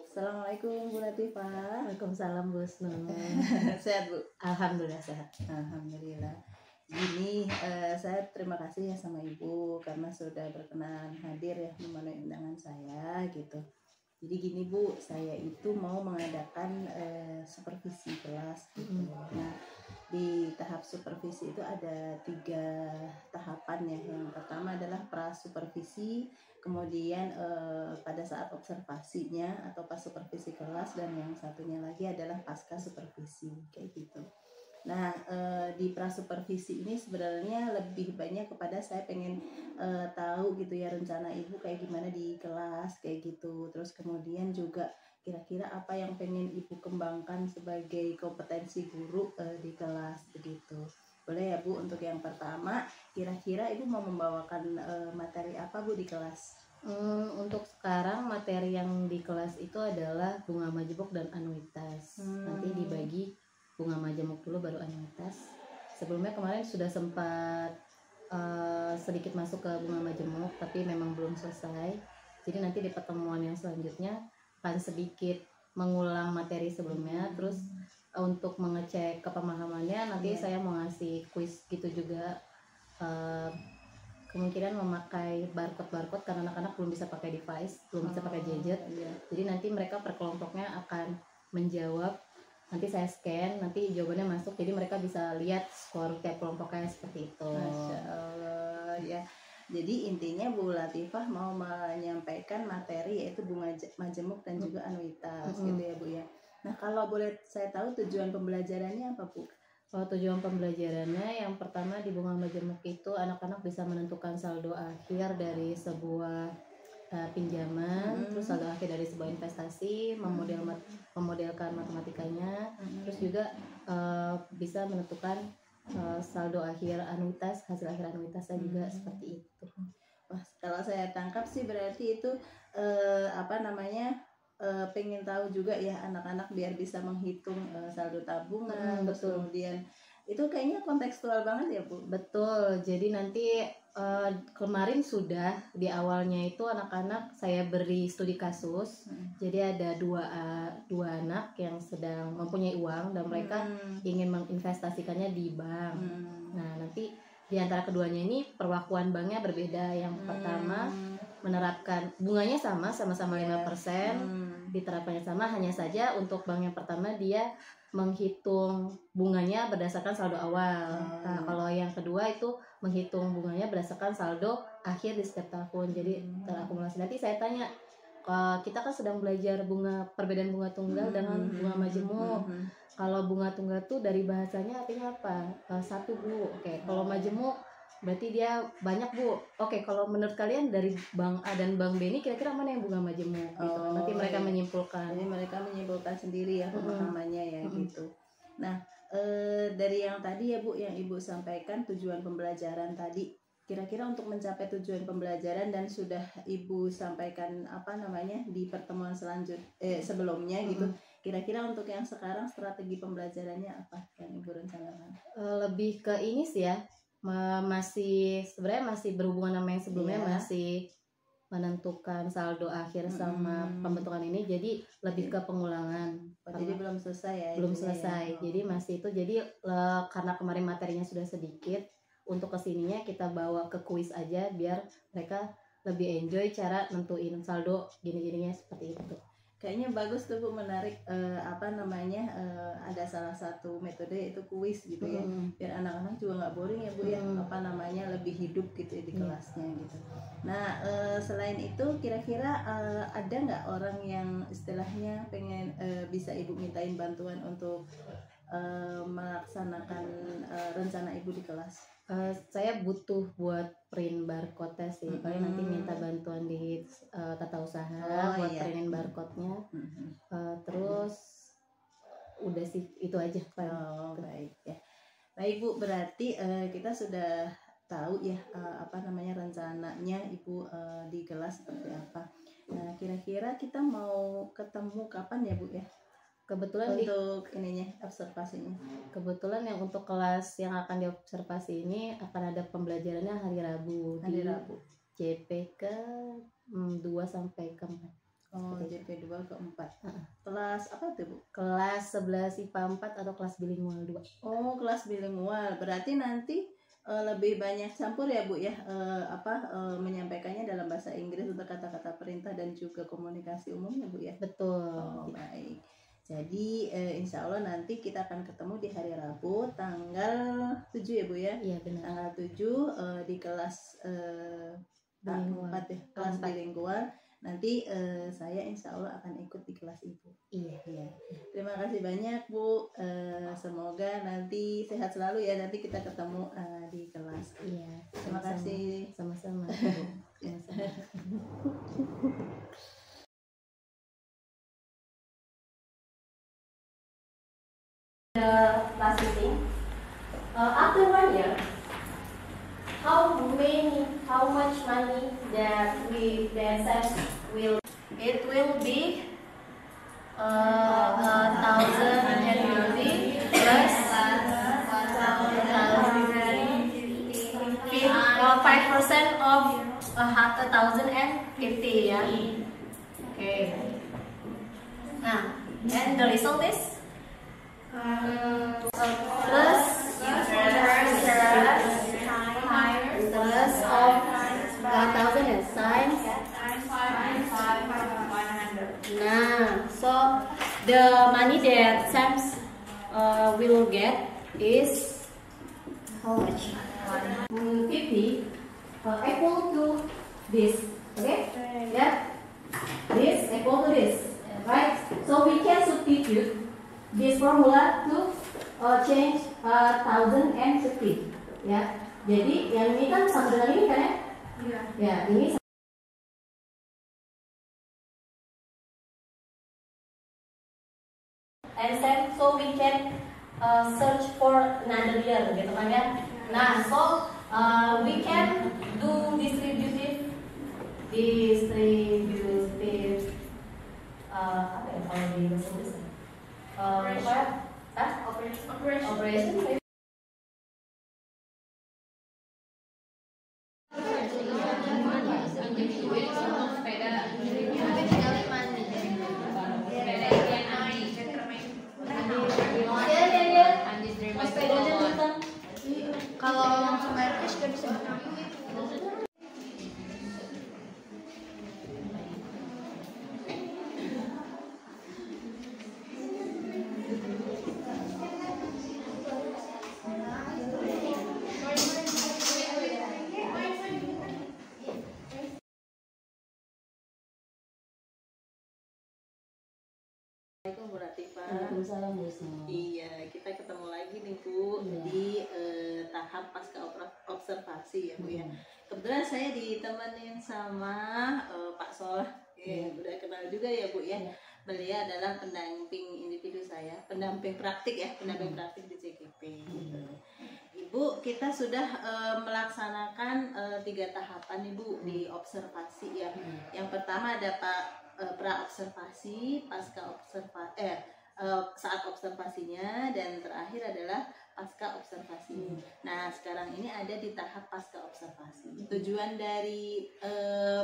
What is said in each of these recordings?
Assalamualaikum Bu Latifah. Waalaikumsalam Bu Husnul. Sehat Bu? Alhamdulillah sehat. Alhamdulillah. Gini, saya terima kasih ya sama Ibu karena sudah berkenan hadir ya memenuhi undangan saya gitu. Jadi gini Bu, saya itu mau mengadakan supervisi kelas gitu. Nah, di tahap supervisi itu ada 3 tahapan ya. Yang pertama adalah pra supervisi, kemudian pada saat observasinya atau pas supervisi kelas, dan yang satunya lagi adalah pasca supervisi kayak gitu. Nah, di pra supervisi ini sebenarnya lebih banyak kepada saya pengen tahu gitu ya rencana Ibu kayak gimana di kelas kayak gitu. Terus kemudian juga kira-kira apa yang pengen Ibu kembangkan sebagai kompetensi guru di kelas begitu. Boleh ya Bu, untuk yang pertama kira-kira Ibu mau membawakan materi apa Bu di kelas? Untuk sekarang materi yang di kelas itu adalah bunga majemuk dan anuitas. Nanti dibagi bunga majemuk dulu baru anuitas. Sebelumnya kemarin sudah sempat sedikit masuk ke bunga majemuk tapi memang belum selesai. Jadi nanti di pertemuan yang selanjutnya akan sedikit mengulang materi sebelumnya. Terus untuk mengecek kepemahamannya nanti saya mau ngasih kuis gitu juga. Kemungkinan memakai barcode karena anak-anak belum bisa pakai device, belum bisa pakai gadget. Jadi nanti mereka per kelompoknya akan menjawab, nanti saya scan, nanti jawabannya masuk, jadi mereka bisa lihat skor tiap kelompoknya seperti itu. Masya Allah ya. Jadi intinya Bu Latifah mau menyampaikan materi yaitu bunga majemuk dan juga anuitas gitu ya Bu ya. Nah, kalau boleh saya tahu tujuan pembelajarannya apa Bu? Tujuan pembelajarannya yang pertama di bunga majemuk itu anak-anak bisa menentukan saldo akhir dari sebuah pinjaman, terus saldo akhir dari sebuah investasi, memodelkan matematikanya, terus juga bisa menentukan saldo akhir anuitas, hasil akhir anuitasnya juga seperti itu. Wah, kalau saya tangkap sih berarti itu pengen tahu juga ya anak-anak biar bisa menghitung saldo tabungan, betul. Kemudian itu kayaknya kontekstual banget ya Bu. Betul, jadi nanti kemarin sudah di awalnya itu anak-anak saya beri studi kasus. Jadi ada dua anak yang sedang mempunyai uang dan mereka ingin menginvestasikannya di bank. Nah, nanti di antara keduanya ini perlakuan banknya berbeda. Yang pertama menerapkan bunganya sama-sama 5%, diterapkannya sama, hanya saja untuk bank yang pertama dia menghitung bunganya berdasarkan saldo awal. Nah, kalau yang kedua itu menghitung bunganya berdasarkan saldo akhir di setiap tahun. Jadi terakumulasi. Nanti saya tanya, kita kan sedang belajar perbedaan bunga tunggal dengan bunga majemuk. Kalau bunga tunggal tuh dari bahasanya artinya apa? 1 Bu. Oke, kalau majemuk berarti dia banyak Bu. Oke, kalau menurut kalian dari Bank A dan Bank B ini kira-kira mana yang bunga majemuk gitu. Nanti mereka menyimpulkan. Jadi mereka menyimpulkan sendiri ya pemahamannya ya gitu. Nah, dari yang tadi ya Bu yang Ibu sampaikan tujuan pembelajaran tadi, kira-kira untuk mencapai tujuan pembelajaran dan sudah Ibu sampaikan di pertemuan sebelumnya gitu. Kira-kira untuk yang sekarang strategi pembelajarannya apa yang Ibu rencanakan? Lebih ke ini sih ya. Sebenarnya masih berhubungan sama yang sebelumnya, masih menentukan saldo akhir sama pembentukan ini, jadi lebih ke pengulangan. Jadi belum selesai ya? Belum selesai, jadi masih itu. Jadi karena kemarin materinya sudah sedikit, untuk kesininya kita bawa ke kuis aja biar mereka lebih enjoy cara nentuin saldo gini-gininya seperti itu. Kayaknya bagus tuh Bu, menarik ada salah satu metode yaitu kuis gitu ya, biar anak-anak juga nggak boring ya Bu ya, lebih hidup gitu ya di kelasnya gitu. Nah, selain itu kira-kira ada nggak orang yang istilahnya pengen bisa Ibu mintain bantuan untuk melaksanakan rencana Ibu di kelas? Saya butuh buat print barcode sih. Paling nanti minta bantuan di tata usaha buat printin barcode-nya. Terus udah sih itu aja. Baik ya. Baik Bu, berarti kita sudah tahu ya rencananya Ibu di kelas seperti apa. Nah, kira-kira kita mau ketemu kapan ya Bu ya? Kebetulan untuk observasinya. Kebetulan yang untuk kelas yang akan diobservasi ini akan ada pembelajarannya hari Rabu. JP ke 2 sampai ke 4. JP 2 ke 4. kelas apa tuh Bu? Kelas 11 IPA 4 atau kelas bilingual 2. Oh, kelas bilingual. Berarti nanti lebih banyak campur ya Bu ya, menyampaikannya dalam bahasa Inggris untuk kata-kata perintah dan juga komunikasi umum ya Bu ya. Betul. Oh, baik. Jadi insya Allah nanti kita akan ketemu di hari Rabu tanggal 7 ya Bu ya. Iya benar. Tanggal 7 di kelas Bilingual. 4 ya, kelas Keempat. bilingual. Nanti saya insya Allah akan ikut di kelas Ibu. Iya. Ya. Terima kasih banyak Bu. Semoga nanti sehat selalu ya. Nanti kita ketemu di kelas. Iya. Terima Sama-sama. kasih. Sama-sama. Sama-sama. Last meeting. After 1 year, how much money that will it will be 1,050 plus 5% of 1,050 ya. Okay. Nah, and the result is plus of 1,000 and times. Nah, so the money that Sam will get is how much? 50 equal to this. Okay? Yeah. This equal to this. Right? So we can substitute this formula to change 1,050. Ya. Jadi yang ini kan sama dengan ini kan ya? Iya. Ya, ini and then so we can search for another year gitu kan ya. Nah, so we can do distributive apa ya kalau di bahasa Inggris? Operation. Kalau langsung bayar cash gak bisa. Assalamualaikum Bu Latifah. Waalaikumsalam Bu Isma. Iya, kita ketemu lagi nih Bu di tahap pasca observasi ya Bu ya. Kebetulan saya ditemenin sama Pak Solah, udah kenal juga ya Bu ya. Beliau adalah pendamping individu saya, pendamping praktik di CGP. Ibu, kita sudah melaksanakan 3 tahapan Ibu di observasi ya. Yang pertama ada pra observasi, pasca observasi, saat observasinya, dan terakhir adalah pasca observasi. Nah, sekarang ini ada di tahap pasca observasi. Tujuan dari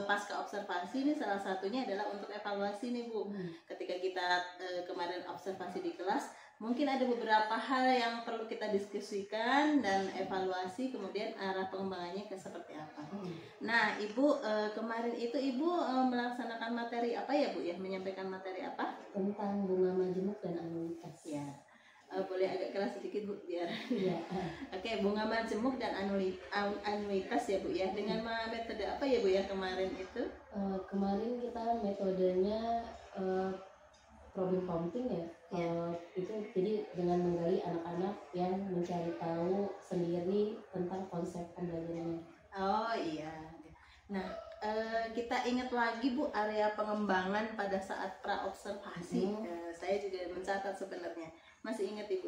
pasca observasi ini salah satunya adalah untuk evaluasi nih Bu. Ketika kita kemarin observasi di kelas, mungkin ada beberapa hal yang perlu kita diskusikan dan evaluasi, kemudian arah pengembangannya ke seperti apa. Nah, Ibu kemarin itu Ibu melaksanakan materi apa ya Bu ya? Menyampaikan materi apa? Tentang bunga majemuk dan anuitas. Ya. Boleh agak keras sedikit Bu biar. Iya. Oke, bunga majemuk dan anuitas ya Bu ya. Dengan metode apa ya Bu ya kemarin itu? Kemarin kita metodenya problem prompting ya. Itu jadi dengan menggali anak-anak yang mencari tahu sendiri tentang konsep pembelajarannya. Oh iya. Nah, kita ingat lagi Bu area pengembangan pada saat pra observasi. Saya juga mencatat sebenarnya. Masih ingat Ibu?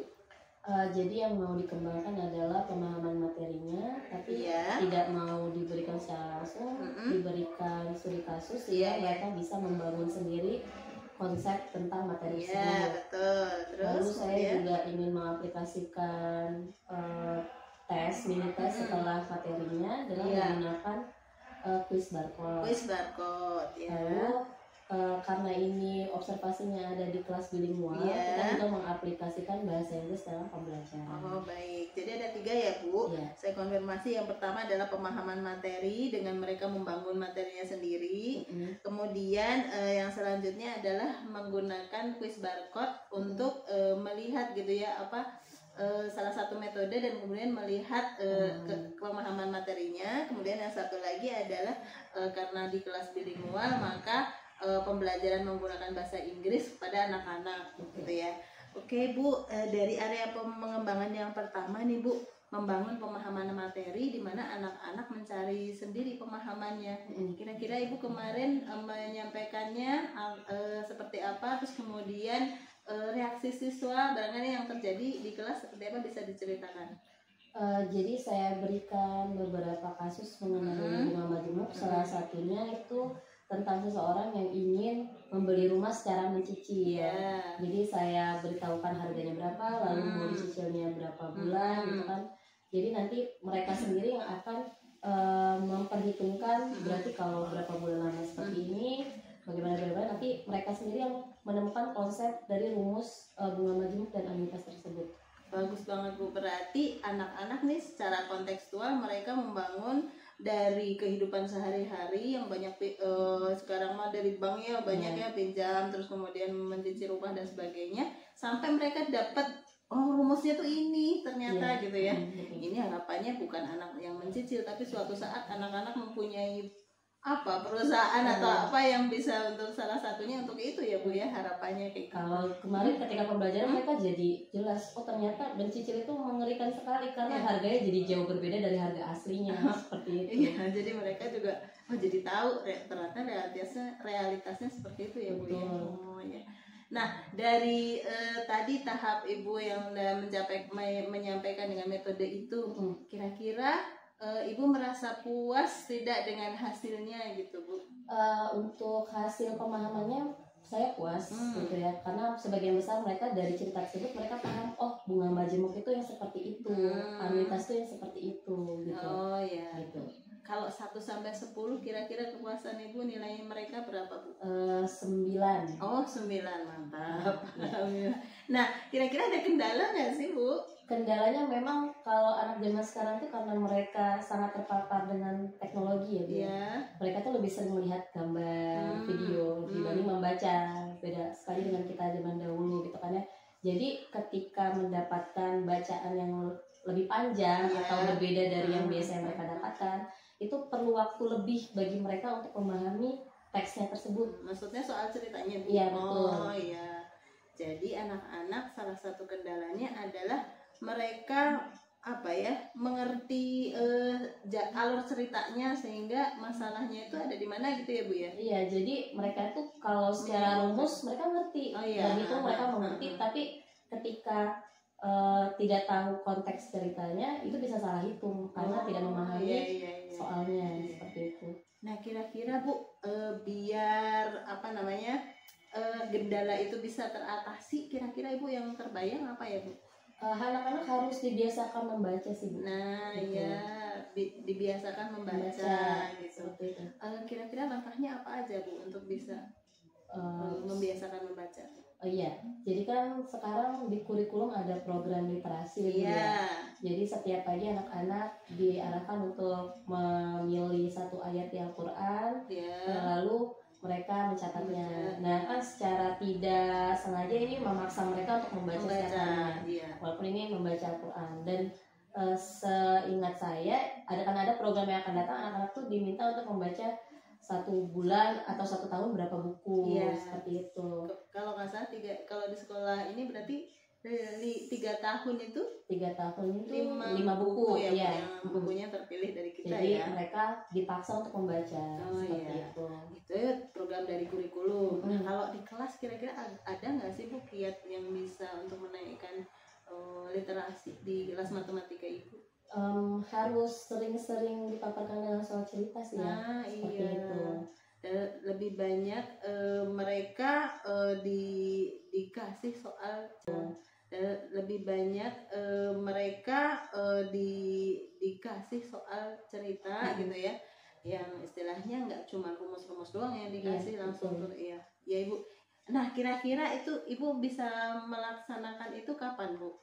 Jadi yang mau dikembangkan adalah pemahaman materinya, tapi tidak mau diberikan secara langsung, diberikan studi kasus sehingga mereka bisa membangun sendiri konsep tentang materi tersebut. Iya, betul. Terus lalu saya juga ingin mengaplikasikan mini tes setelah materinya dengan menggunakan quiz barcode. Ya. Lalu karena ini observasinya ada di kelas bilingual, Iya. kita juga mengaplikasikan bahasa Inggris dalam pembelajaran. Oh baik, jadi ada 3 ya Bu. Iya. Saya konfirmasi, yang pertama adalah pemahaman materi dengan mereka membangun materinya sendiri. Kemudian yang selanjutnya adalah menggunakan quiz barcode untuk melihat gitu ya salah satu metode dan kemudian melihat pemahaman materinya. Kemudian yang satu lagi adalah karena di kelas bilingual maka pembelajaran menggunakan bahasa Inggris pada anak-anak gitu ya. Oke Bu, dari area pengembangan yang pertama nih Bu, membangun pemahaman materi di mana anak-anak mencari sendiri pemahamannya. Kira-kira Ibu kemarin menyampaikannya seperti apa, terus kemudian reaksi siswa barangkali yang terjadi di kelas seperti apa, bisa diceritakan? Jadi saya berikan beberapa kasus mengenai bunga majemuk. Salah satunya itu tentang seseorang yang ingin membeli rumah secara mencicil. Jadi saya beritahukan harganya berapa, lalu mau dicicilnya berapa bulan gitu kan. Jadi nanti mereka sendiri yang akan memperhitungkan, berarti kalau berapa bulan lama seperti ini, bagaimana nanti mereka sendiri yang menemukan konsep dari rumus bunga majemuk dan anuitas tersebut. Bagus banget Bu, berarti anak-anak nih secara kontekstual mereka membangun dari kehidupan sehari-hari yang banyak sekarang mah dari bank ya banyak ya pinjam, terus kemudian mencicil rumah dan sebagainya, sampai mereka dapat rumusnya tuh ini ternyata gitu ya. Ini harapannya bukan anak yang mencicil, tapi suatu saat anak-anak mempunyai perusahaan atau apa yang bisa untuk salah satunya untuk itu ya Bu ya, harapannya kayak gitu. Kalau kemarin ketika pembelajaran mereka jadi jelas, ternyata mencicil itu mengerikan sekali karena harganya jadi jauh berbeda dari harga aslinya seperti itu. Iya, jadi mereka juga jadi tahu ternyata realitasnya seperti itu ya Bu ya. Oh ya. Nah, dari tadi tahap Ibu yang menyampaikan dengan metode itu, kira-kira Ibu merasa puas tidak dengan hasilnya gitu Bu? Untuk hasil pemahamannya saya puas gitu ya, karena sebagian besar mereka dari cerita tersebut mereka paham, oh bunga majemuk itu yang seperti itu, anuitas itu yang seperti itu gitu. Oh ya. Gitu. Kalau 1 sampai 10 kira-kira kepuasan Ibu nilai mereka berapa Bu? 9. Oh 9, mantap. Nah, kira-kira ada kendala nggak sih Bu? Kendalanya memang kalau anak zaman sekarang itu karena mereka sangat terpapar dengan teknologi ya Bu. Mereka tuh lebih sering melihat gambar, video dibanding membaca. Beda sekali dengan kita zaman dahulu gitu kan ya. Jadi ketika mendapatkan bacaan yang lebih panjang atau berbeda dari yang biasa mereka dapatkan, itu perlu waktu lebih bagi mereka untuk memahami teksnya tersebut. Maksudnya soal ceritanya Bu? Iya betul. Oh iya. Jadi anak-anak salah satu kendalanya adalah mereka mengerti alur ceritanya, sehingga masalahnya itu ada di mana gitu ya Bu ya? Iya, jadi mereka tuh kalau secara rumus mereka ngerti, dan itu mereka mengerti, tapi ketika tidak tahu konteks ceritanya itu bisa salah hitung karena tidak memahami soalnya seperti itu. Nah kira-kira Bu, biar gendala itu bisa teratasi, kira-kira Ibu yang terbayang apa ya Bu? Anak-anak harus dibiasakan membaca sih Bu. Nah iya, dibiasakan membaca gitu. Kira-kira langkahnya apa aja Bu untuk bisa membiasakan membaca? Iya, jadi kan sekarang di kurikulum ada program literasi ya. Jadi setiap pagi anak-anak diarahkan untuk memilih satu ayat di Al-Quran, lalu mereka mencatatnya. Nah kan secara tidak sengaja ini memaksa mereka untuk membaca setiap harinya, walaupun ini membaca Al-Quran. Dan seingat saya ada program yang akan datang, anak-anak tuh diminta untuk membaca 1 bulan atau 1 tahun berapa buku, seperti itu. Kalau nggak salah kalau di sekolah ini berarti 3 tahun itu 5 buku ya, yang bukunya terpilih dari kita. Jadi mereka dipaksa untuk membaca seperti itu. Itu program dari kurikulum. Nah kalau di kelas kira-kira ada nggak sih Bu kiat yang bisa untuk menaikkan literasi di kelas matematika Ibu? Harus sering-sering dipaparkan dengan soal cerita sih ya. Seperti itu. Lebih banyak mereka dikasih soal, lebih banyak mereka dikasih soal cerita gitu ya. yang istilahnya nggak cuma rumus-rumus doang yang dikasih, langsung betul. tuh ya Ibu. Nah, kira-kira itu Ibu bisa melaksanakan itu kapan, Bu?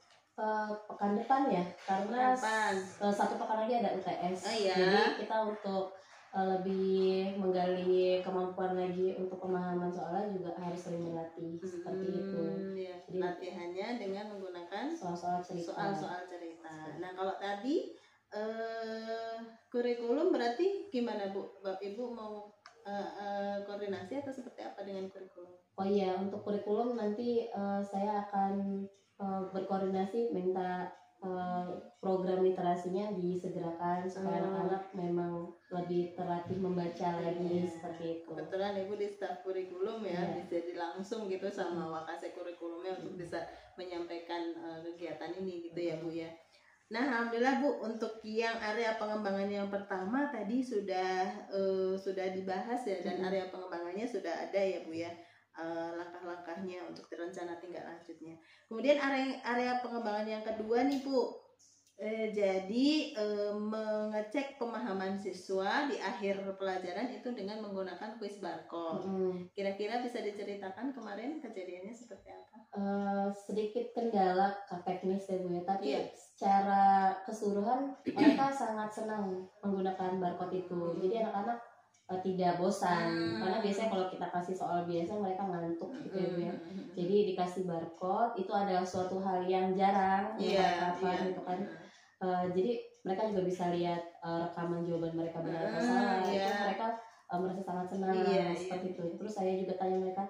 Pekan depan ya, karena Kapan? satu pekan lagi ada UTS. Oh, iya. Jadi kita untuk lebih menggali kemampuan lagi untuk pemahaman soalnya juga harus sering berlatih seperti itu. Ya. Jadi Latihannya dengan menggunakan soal-soal cerita. Soal-soal cerita. Nah, kalau tadi kurikulum berarti gimana, Bu? Ibu mau koordinasi atau seperti apa dengan kurikulum? Oh iya, untuk kurikulum nanti saya akan berkoordinasi minta program literasinya disegerakan supaya anak-anak memang lebih terlatih membaca lagi seperti itu. Kebetulan Ibu di staf kurikulum ya, Iya. bisa langsung gitu sama wakase kurikulumnya untuk bisa menyampaikan kegiatan ini gitu ya Bu ya. Nah, alhamdulillah Bu, untuk yang area pengembangan yang pertama tadi sudah dibahas ya, dan area pengembangannya sudah ada ya Bu ya, langkah-langkahnya untuk rencana tingkat lanjutnya. Kemudian area pengembangan yang kedua nih Bu, jadi mengecek pemahaman siswa di akhir pelajaran itu dengan menggunakan kuis barcode. Kira-kira bisa diceritakan kemarin kejadiannya seperti apa? Sedikit kendala teknis ya Bu ya, tapi secara keseluruhan mereka sangat senang menggunakan barcode itu. Jadi anak-anak tidak bosan, karena biasanya kalau kita kasih soal biasa mereka ngantuk gitu ya Bu ya. Jadi dikasih barcode itu adalah suatu hal yang jarang mereka paham gitu kan. Jadi mereka juga bisa lihat rekaman jawaban mereka benar atau salah. Itu mereka merasa sangat senang seperti itu. Terus saya juga tanya mereka,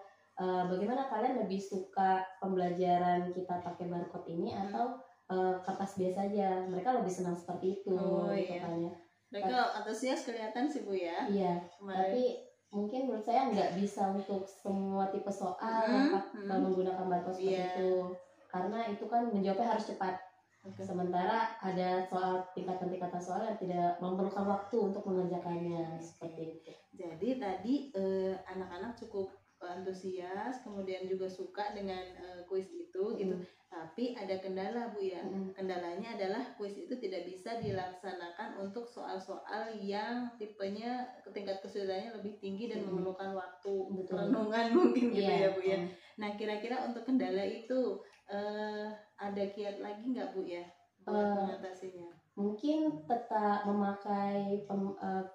bagaimana kalian lebih suka pembelajaran kita pakai barcode ini atau kertas biasa aja? Mereka lebih senang seperti itu. Gitu kan ya. Mereka antusias kelihatan sih Bu ya. Iya. Tapi mungkin menurut saya nggak bisa untuk semua tipe soal menggunakan barcode seperti itu, karena itu kan menjawabnya harus cepat. Sementara ada soal tingkatan-tingkatan soal yang tidak memerlukan waktu untuk mengerjakannya seperti itu. Jadi tadi anak-anak cukup antusias, kemudian juga suka dengan kuis itu gitu. Tapi ada kendala Bu ya. Kendalanya adalah kuis itu tidak bisa dilaksanakan untuk soal-soal yang tipenya tingkat kesulitannya lebih tinggi dan memerlukan waktu renungan mungkin gitu ya Bu ya. Nah, kira-kira untuk kendala itu ada kiat lagi nggak Bu ya buat mengatasinya? Mungkin tetap memakai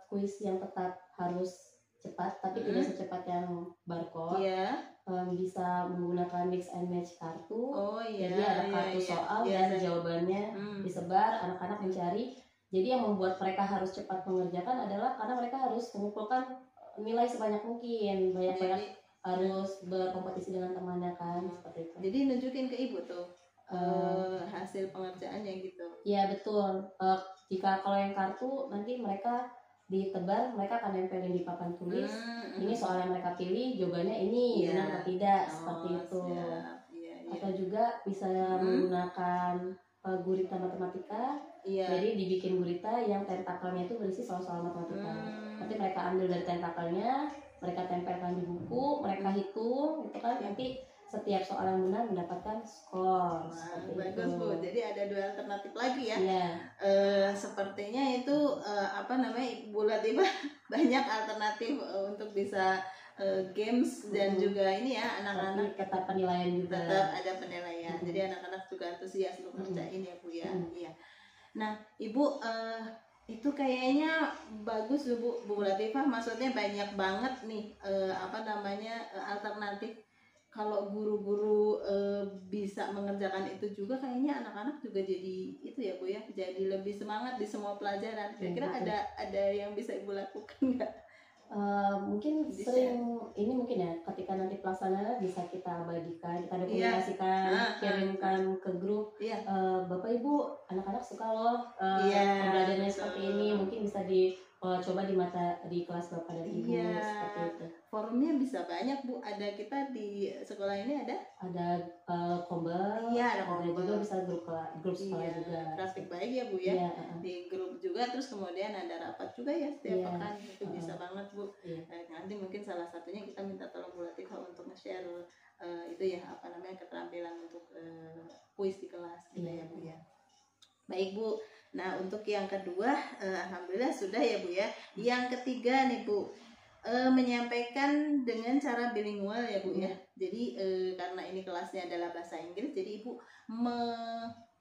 kuis yang tetap harus cepat, tapi tidak secepat yang barcode. Bisa menggunakan mix and match kartu. Jadi ada kartu soal dan jawabannya disebar, anak-anak mencari. Jadi yang membuat mereka harus cepat mengerjakan adalah karena mereka harus mengumpulkan nilai sebanyak mungkin, banyak-banyak harus berkompetisi dengan temannya kan, seperti itu. Jadi nunjukin ke Ibu tuh hasil pengerjaannya gitu. Iya betul. Jika kalau yang kartu nanti mereka ditebar, mereka akan nempelin di papan tulis. Ini soal yang mereka pilih, jawabannya ini benar atau tidak, seperti itu. Atau juga bisa menggunakan gurita matematika. Jadi dibikin gurita yang tentakelnya itu berisi soal-soal matematika. Nanti mereka ambil dari tentakelnya, mereka tempelkan di buku, mereka hitung, gitu kan. Nanti setiap soal yang benar mendapatkan skor. Bagus Bu. Jadi ada dua alternatif lagi ya. Sepertinya itu Bu Latifah banyak alternatif untuk bisa games dan juga ini ya anak-anak tetap penilaian juga. Tetap ada penilaian. Jadi anak-anak juga antusias untuk ngerjain ya Bu ya. Iya. Nah, Ibu itu kayaknya bagus Bu Latifah, maksudnya banyak banget nih alternatif. Kalau guru-guru bisa mengerjakan itu juga, kayaknya anak-anak juga jadi itu ya Bu ya, jadi lebih semangat di semua pelajaran. Kira-kira ada yang bisa Ibu lakukan nggak? Mungkin sering ini mungkin ya, ketika nanti pelaksanaan bisa kita bagikan, kita dokumentasikan, kirimkan ke grup. Bapak Ibu, anak-anak suka loh pembelajarannya seperti ini, mungkin bisa coba di kelas Bapak dan Ibu seperti itu. Forumnya bisa banyak Bu. Ada kita di sekolah ini ada Kombel. Ada juga bisa grup sekolah juga. Praktik baik ya Bu ya. Di grup juga, terus kemudian ada rapat juga ya setiap pekan. Itu bisa banget Bu. Nanti mungkin salah satunya kita minta tolong Bu Latifah untuk nge-share itu ya keterampilan untuk kuis di kelas gitu ya Bu ya. Baik Bu. Nah, untuk yang kedua, alhamdulillah sudah ya Bu ya. Yang ketiga nih Bu, menyampaikan dengan cara bilingual ya Bu ya. Jadi karena ini kelasnya adalah bahasa Inggris, jadi Ibu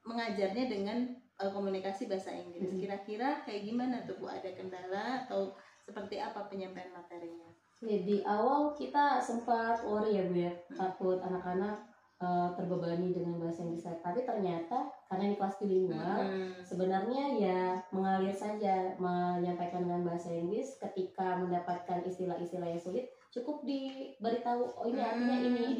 mengajarnya dengan komunikasi bahasa Inggris. Kira-kira kayak gimana tuh Bu? Ada kendala atau seperti apa penyampaian materinya? Ya, di awal kita sempat worry ya Bu ya, takut anak-anak terbebani dengan bahasa Inggris, tapi ternyata karena ini kelas bilingual, sebenarnya ya mengalir saja menyampaikan dengan bahasa Inggris. Ketika mendapatkan istilah-istilah yang sulit, cukup diberitahu, oh ini artinya ini,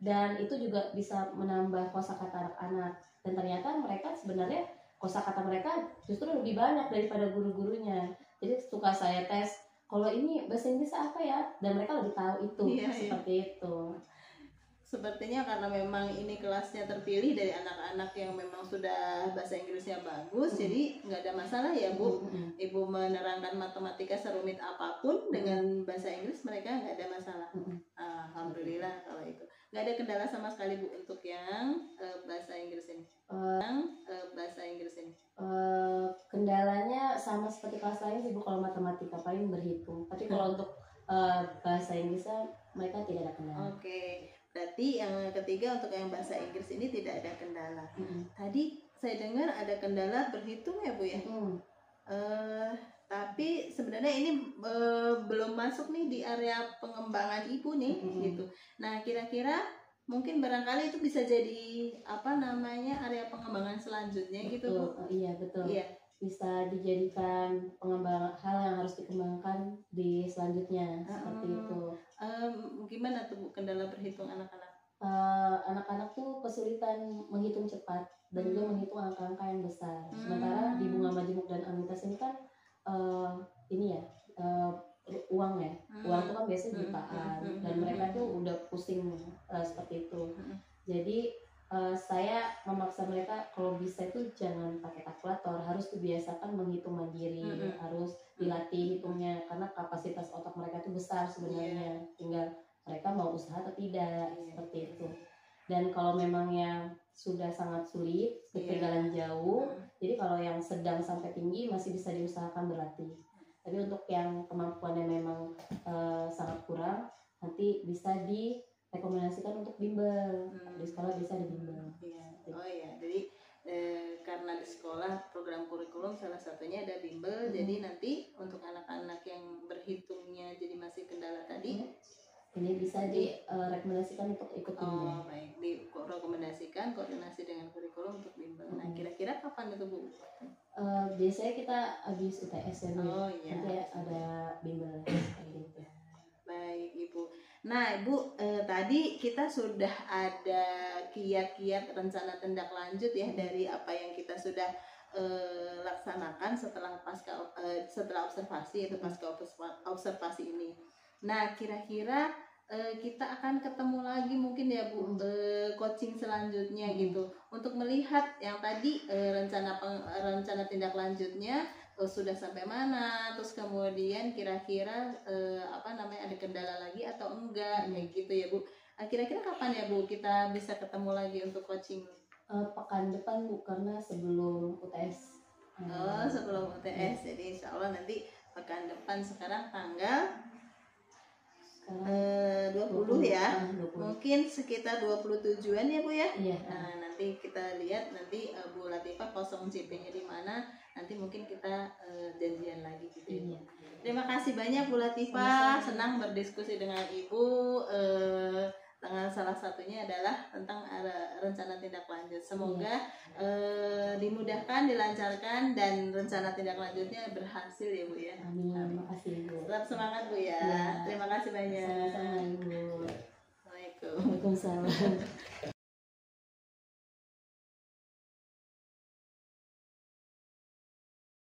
dan itu juga bisa menambah kosakata anak-anak. Dan ternyata mereka sebenarnya kosakata mereka justru lebih banyak daripada guru-gurunya. Jadi suka saya tes, kalau ini bahasa Inggris apa ya, dan mereka lebih tahu itu. Seperti itu. Sepertinya karena memang ini kelasnya terpilih dari anak-anak yang memang sudah bahasa Inggrisnya bagus, jadi nggak ada masalah ya Bu. Ibu menerangkan matematika serumit apapun dengan bahasa Inggris mereka nggak ada masalah. Alhamdulillah kalau itu. Nggak ada kendala sama sekali Bu untuk yang bahasa Inggris ini. Bahasa Inggris ini. Kendalanya sama seperti kelas lain sih Bu, kalau matematika paling berhitung. Tapi kalau untuk bahasa Inggrisnya mereka tidak ada kendala. Oke. Berarti yang ketiga untuk yang bahasa Inggris ini tidak ada kendala. Tadi saya dengar ada kendala berhitung ya Bu ya. Tapi sebenarnya ini belum masuk nih di area pengembangan Ibu nih gitu. Nah kira-kira mungkin barangkali itu bisa jadi apa namanya area pengembangan selanjutnya gitu Bu. Iya betul. Iya. Bisa dijadikan pengembangan hal yang harus dikembangkan di selanjutnya, seperti itu. Gimana tuh Bu kendala berhitung anak-anak? Anak-anak tuh kesulitan menghitung cepat dan juga menghitung angka-angka yang besar. Sementara di bunga majemuk dan amitas ini kan ini ya uang ya, uang tuh kan biasanya jutaan dan mereka tuh udah pusing seperti itu. Jadi saya memaksa mereka kalau bisa itu jangan pakai kalkulator, harus dibiasakan menghitung mandiri, harus dilatih hitungnya karena kapasitas otak mereka itu besar sebenarnya, tinggal mereka mau usaha atau tidak, seperti itu. Dan kalau memang yang sudah sangat sulit, ketinggalan jauh, jadi kalau yang sedang sampai tinggi masih bisa diusahakan berlatih. Tapi untuk yang kemampuannya memang sangat kurang, nanti bisa direkomendasikan untuk bimbel. Di sekolah bisa di bimbel. Oh iya, jadi karena di sekolah program kurikulum salah satunya ada bimbel, jadi nanti untuk anak-anak yang berhitungnya jadi masih kendala tadi, ini bisa direkomendasikan untuk ikut bimbel. Oh baik, direkomendasikan koordinasi dengan kurikulum untuk bimbel. Nah kira-kira kapan itu Bu? Biasanya kita habis UTS ya Bu. Oh iya. Nanti ada bimbel gitu. Baik Ibu. Nah Ibu, tadi kita sudah ada kiat-kiat rencana tindak lanjut ya dari apa yang kita sudah laksanakan setelah observasi atau pasca observasi ini. Nah kira-kira kita akan ketemu lagi mungkin ya Bu, coaching selanjutnya gitu untuk melihat yang tadi rencana tindak lanjutnya sudah sampai mana, terus kemudian kira-kira ada kendala lagi atau enggak kayak gitu ya Bu. Kira-kira kapan ya Bu kita bisa ketemu lagi untuk coaching? Pekan depan Bu, karena sebelum UTS. Sebelum UTS, jadi insya Allah nanti pekan depan. Sekarang tanggal 20 ya, 20. Mungkin sekitar 27-an ya Bu ya. Iya. Nah nanti kita lihat nanti Bu Latifah kosong CP-nya di mana, nanti mungkin kita janjian lagi gitu ya. Terima kasih banyak Bu Latifah, senang berdiskusi dengan Ibu. Dengan salah satunya adalah tentang rencana tindak lanjut. Semoga dimudahkan, dilancarkan, dan rencana tindak lanjutnya berhasil ya Bu ya. Amin. Terima kasih Bu. Tetap semangat Bu ya. Terima kasih banyak. Sama-sama Ibu. Assalamualaikum. Waalaikumsalam.